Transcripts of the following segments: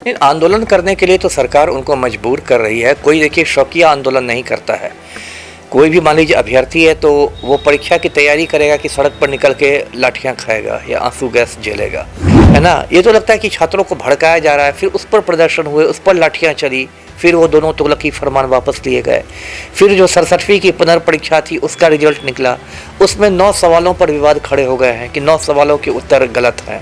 नहीं, आंदोलन करने के लिए तो सरकार उनको मजबूर कर रही है। कोई देखिए शौकिया आंदोलन नहीं करता है। कोई भी मान लीजिए अभ्यर्थी है तो वो परीक्षा की तैयारी करेगा कि सड़क पर निकल के लाठियां खाएगा या आंसू गैस झेलेगा, है ना। ये तो लगता है कि छात्रों को भड़काया जा रहा है, फिर उस पर प्रदर्शन हुए, उस पर लाठियां चली, फिर वो दोनों तुगलकी फरमान वापस लिए गए। फिर जो 67वीं की पुनर्परीक्षा थी उसका रिजल्ट निकला, उसमें 9 सवालों पर विवाद खड़े हो गए हैं कि 9 सवालों के उत्तर गलत हैं।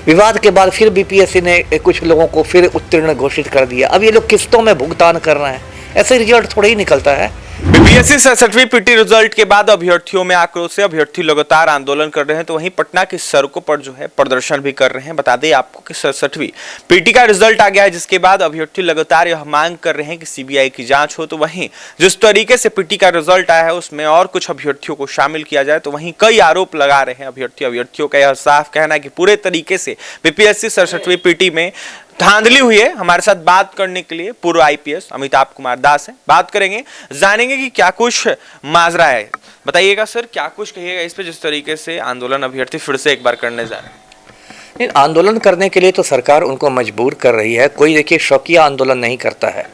विवाद के बाद फिर बीपीएससी ने कुछ लोगों को फिर उत्तीर्ण घोषित कर दिया। अब ये लोग किस्तों में भुगतान कर रहे हैं, ऐसे रिजल्ट थोड़ा ही निकलता है। बीपीएससी 67वीं पीटी रिजल्ट के बाद अभ्यर्थियों में आक्रोश से अभ्यर्थी लगातार आंदोलन कर रहे हैं, तो वहीं पटना की सड़कों पर जो है प्रदर्शन भी कर रहे हैं। बता दें आपको कि 67वीं पीटी का रिजल्ट आ गया है, जिसके बाद अभ्यर्थी लगातार यह मांग कर रहे हैं कि सीबीआई की जांच हो। तो वहीं जिस तरीके से पीटी का रिजल्ट आया है उसमें और कुछ अभ्यर्थियों को शामिल किया जाए, तो वहीं कई आरोप लगा रहे हैं अभ्यर्थियों का यह साफ कहना है कि पूरे तरीके से बीपीएससी 67वीं पीटी में धांधली हुई है। हमारे साथ बात करने के लिए पूर्व आईपीएस अमिताभ कुमार दास हैं। बात करेंगे, जानेंगे कि क्या कुछ माजरा है। बताइएगा सर, क्या कुछ कहिएगा इस पे, जिस तरीके से आंदोलन अभ्यर्थी फिर से एक बार करने जा रहे हैं। नहीं, आंदोलन करने के लिए तो सरकार उनको मजबूर कर रही है। कोई देखिए शौकिया आंदोलन नहीं करता है।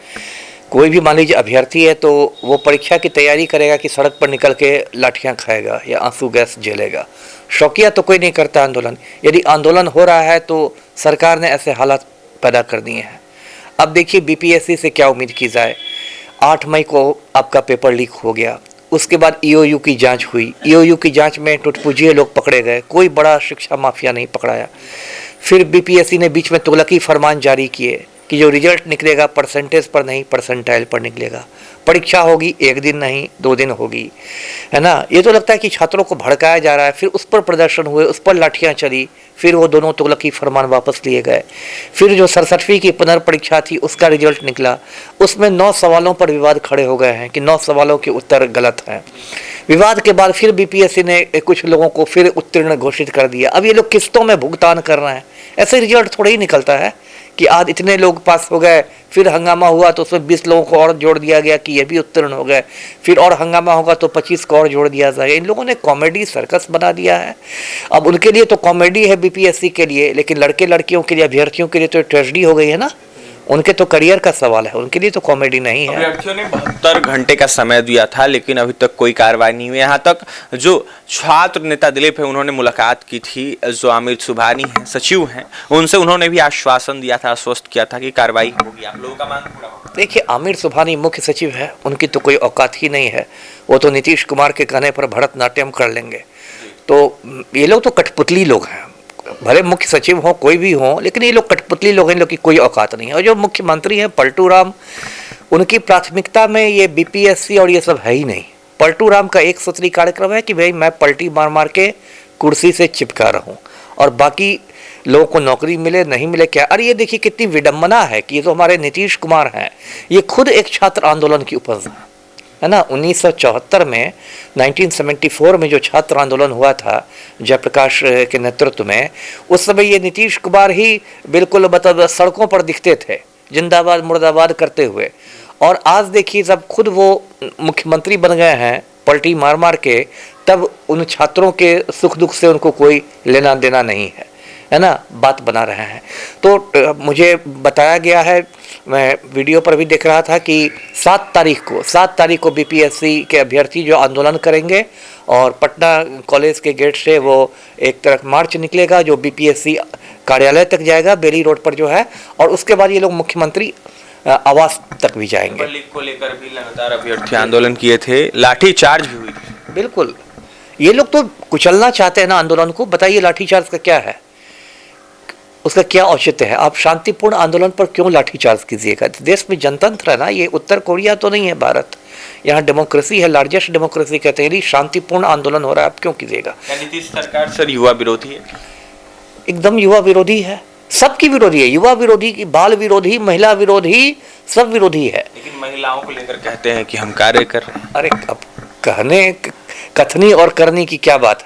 कोई भी मान लीजिए अभ्यर्थी है तो वो परीक्षा की तैयारी करेगा कि सड़क पर निकल के लाठियां खाएगा या आंसू गैस झेलेगा। शौकिया तो कोई नहीं करता आंदोलन। यदि आंदोलन हो रहा है तो सरकार ने ऐसे हालात पैदा कर दिए हैं। अब देखिए बीपीएससी से क्या उम्मीद की जाए। 8 मई को आपका पेपर लीक हो गया, उसके बाद ईओयू की जांच हुई। ईओयू की जांच में टुटपुजिए लोग पकड़े गए, कोई बड़ा शिक्षा माफिया नहीं पकड़ाया। फिर बीपीएससी ने बीच में तुगलकी फरमान जारी किए कि जो रिजल्ट निकलेगा परसेंटेज पर नहीं परसेंटाइल पर निकलेगा। परीक्षा होगी 1 दिन नहीं 2 दिन होगी, है ना। ये तो लगता है कि छात्रों को भड़काया जा रहा है, फिर उस पर प्रदर्शन हुए, उस पर लाठियां चली, फिर वो दोनों तुगलकी फरमान वापस लिए गए। फिर जो 67वीं की पुनर्परीक्षा थी उसका रिजल्ट निकला, उसमें 9 सवालों पर विवाद खड़े हो गए हैं कि 9 सवालों के उत्तर गलत हैं। विवाद के बाद फिर बीपीएससी ने कुछ लोगों को फिर उत्तीर्ण घोषित कर दिया। अब ये लोग किस्तों में भुगतान कर रहे हैं, ऐसे रिजल्ट थोड़ा ही निकलता है कि आज इतने लोग पास हो गए, फिर हंगामा हुआ तो उसमें 20 लोगों को और जोड़ दिया गया कि ये भी उत्तीर्ण हो गए, फिर और हंगामा होगा तो 25 को और जोड़ दिया जाएगा। इन लोगों ने कॉमेडी सर्कस बना दिया है। अब उनके लिए तो कॉमेडी है बीपीएससी के लिए, लेकिन लड़के लड़कियों के लिए, अभ्यर्थियों के लिए तो ट्रेजेडी हो गई है ना। उनके तो करियर का सवाल है, उनके लिए तो कॉमेडी नहीं है। अभ्यर्थियों ने 72 घंटे का समय दिया था, लेकिन अभी तक कोई कार्रवाई नहीं हुई। यहाँ तक जो छात्र नेता दिलीप है, उन्होंने मुलाकात की थी, जो आमिर सुबहानी है, सचिव हैं, उनसे उन्होंने भी आश्वासन दिया था, आश्वस्त किया था कि कार्रवाई होगी। आप लोगों का मांग पूरा होगा। देखिए, आमिर सुबहानी मुख्य सचिव है, उनकी तो कोई औकात ही नहीं है। वो तो नीतीश कुमार के कहने पर भरतनाट्यम कर लेंगे। तो ये लोग तो कठपुतली लोग हैं, भले मुख्य सचिव हो कोई भी हो, लेकिन ये लोग कठपुतली लोग हैं, इन लोग की कोई औकात नहीं है। और जो मुख्यमंत्री हैं पलटू राम, उनकी प्राथमिकता में ये बीपीएससी और ये सब है ही नहीं। पलटू राम का एक सूत्री कार्यक्रम है कि भाई मैं पलटी मार मार के कुर्सी से चिपका रहा हूँ और बाकी लोगों को नौकरी मिले नहीं मिले क्या। अरे ये देखिए कितनी विडम्बना है कि ये तो हमारे नीतीश कुमार हैं, ये खुद एक छात्र आंदोलन की उपज है ना। 1974 में 1974 में जो छात्र आंदोलन हुआ था जयप्रकाश के नेतृत्व में, उस समय ये नीतीश कुमार ही बिल्कुल मतलब सड़कों पर दिखते थे जिंदाबाद मुर्दाबाद करते हुए। और आज देखिए जब खुद वो मुख्यमंत्री बन गए हैं पलटी मार मार के, तब उन छात्रों के सुख दुख से उनको कोई लेना देना नहीं है ना, बात बना रहे हैं। तो मुझे बताया गया है, मैं वीडियो पर भी देख रहा था कि 7 तारीख को बीपीएससी के अभ्यर्थी जो आंदोलन करेंगे और पटना कॉलेज के गेट से वो एक तरफ मार्च निकलेगा जो बीपीएससी कार्यालय तक जाएगा, बेली रोड पर जो है, और उसके बाद ये लोग मुख्यमंत्री आवास तक भी जाएंगे। को लेकर भी लगातार अभ्यर्थी आंदोलन किए थे, लाठीचार्ज भी हुई थी। बिल्कुल, ये लोग तो कुचलना चाहते हैं ना आंदोलन को। बताइए लाठीचार्ज का क्या है, उसका क्या औचित्य है? आप शांतिपूर्ण आंदोलन पर क्यों लाठीचार्ज कीजिएगा? देश में जनतंत्र है ना, ये उत्तर कोरिया तो नहीं है भारत, यहाँ डेमोक्रेसी है, लार्जेस्ट डेमोक्रेसी कहते हैं। शांतिपूर्ण आंदोलन हो रहा है, आप क्यों कीजिएगा? नीतीश सरकार सर युवा विरोधी है, एकदम युवा विरोधी है, सबकी विरोधी है, युवा विरोधी, बाल विरोधी, महिला विरोधी, सब विरोधी है। लेकिन महिलाओं को लेकर कहते हैं कि हम कार्य कर रहे हैं। अरे अब कहने कथनी और करने की क्या बात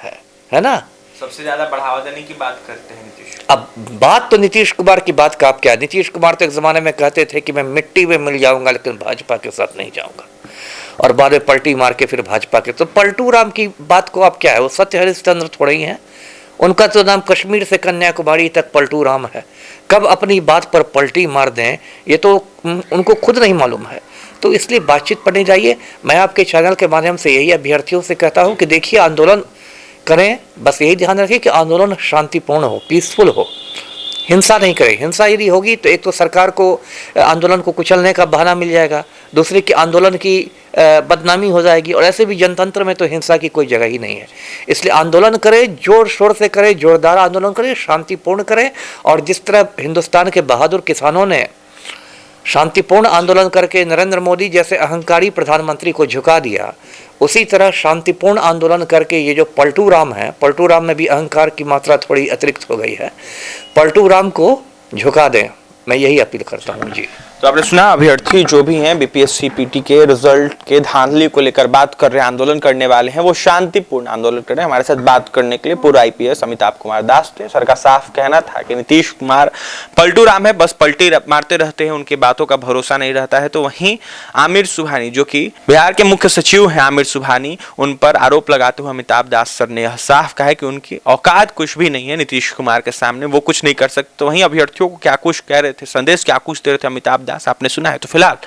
है ना। सबसे ज्यादा बढ़ावा देने की बात करते हैं नीतीश। अब बात तो नीतीश कुमार की बात का आप क्या, नीतीश कुमार तो एक जमाने में कहते थे कि मैं मिट्टी में मिल जाऊंगा लेकिन भाजपा के साथ नहीं जाऊंगा, और बाद में पलटी मार के फिर भाजपा के। तो पलटू राम की बात को आप क्या है, वो सत्य हरिश्चंद्र थोड़े ही हैं। उनका तो नाम कश्मीर से कन्याकुमारी तक पलटू राम है। कब अपनी बात पर पलटी मार दें ये तो उनको खुद नहीं मालूम है। तो इसलिए बातचीत पड़नी चाहिए। मैं आपके चैनल के माध्यम से यही अभ्यर्थियों से कहता हूँ कि देखिए, आंदोलन करें, बस यही ध्यान रखें कि आंदोलन शांतिपूर्ण हो, पीसफुल हो, हिंसा नहीं करे। हिंसा यदि होगी तो एक तो सरकार को आंदोलन को कुचलने का बहाना मिल जाएगा, दूसरे कि आंदोलन की बदनामी हो जाएगी, और ऐसे भी जनतंत्र में तो हिंसा की कोई जगह ही नहीं है। इसलिए आंदोलन करें, जोर शोर से करें, जोरदार आंदोलन करें, शांतिपूर्ण करें। और जिस तरह हिंदुस्तान के बहादुर किसानों ने शांतिपूर्ण आंदोलन करके नरेंद्र मोदी जैसे अहंकारी प्रधानमंत्री को झुका दिया, उसी तरह शांतिपूर्ण आंदोलन करके ये जो पलटू राम है, पलटू राम में भी अहंकार की मात्रा थोड़ी अतिरिक्त हो गई है, पलटू राम को झुका दें। मैं यही अपील करता हूँ जी। तो आपने सुना, अभ्यर्थी जो भी हैं बीपीएससी पीटी के रिजल्ट के धांधली को लेकर बात कर रहे हैं, आंदोलन करने वाले हैं, वो शांतिपूर्ण आंदोलन कर रहे हैं। हमारे साथ बात करने के लिए पूर्व आईपीएस अमिताभ कुमार दास थे। सर का साफ कहना था कि नीतीश कुमार पलटू राम है, बस पलटी मारते रहते हैं, उनकी बातों का भरोसा नहीं रहता है। तो वहीं आमिर सुबहानी, जो कि बिहार के मुख्य सचिव हैं आमिर सुबहानी, उन पर आरोप लगाते हुए अमिताभ दास सर ने यह साफ कहा है कि उनकी औकात कुछ भी नहीं है नीतीश कुमार के सामने, वो कुछ नहीं कर सकते। तो वहीं अभ्यर्थियों को क्या कुछ कह रहे थे, संदेश क्या कुछ दे रहे थे अमिताभ दास, आपने सुना है। तो फिलहाल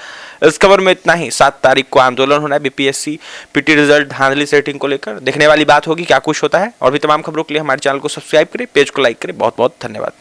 इस खबर में इतना ही। 7 तारीख को आंदोलन होना है बीपीएससी पीटी रिजल्ट धांधली सेटिंग को लेकर। देखने वाली बात होगी क्या कुछ होता है। और भी तमाम खबरों के लिए हमारे चैनल को सब्सक्राइब करें, पेज को लाइक करें। बहुत बहुत धन्यवाद।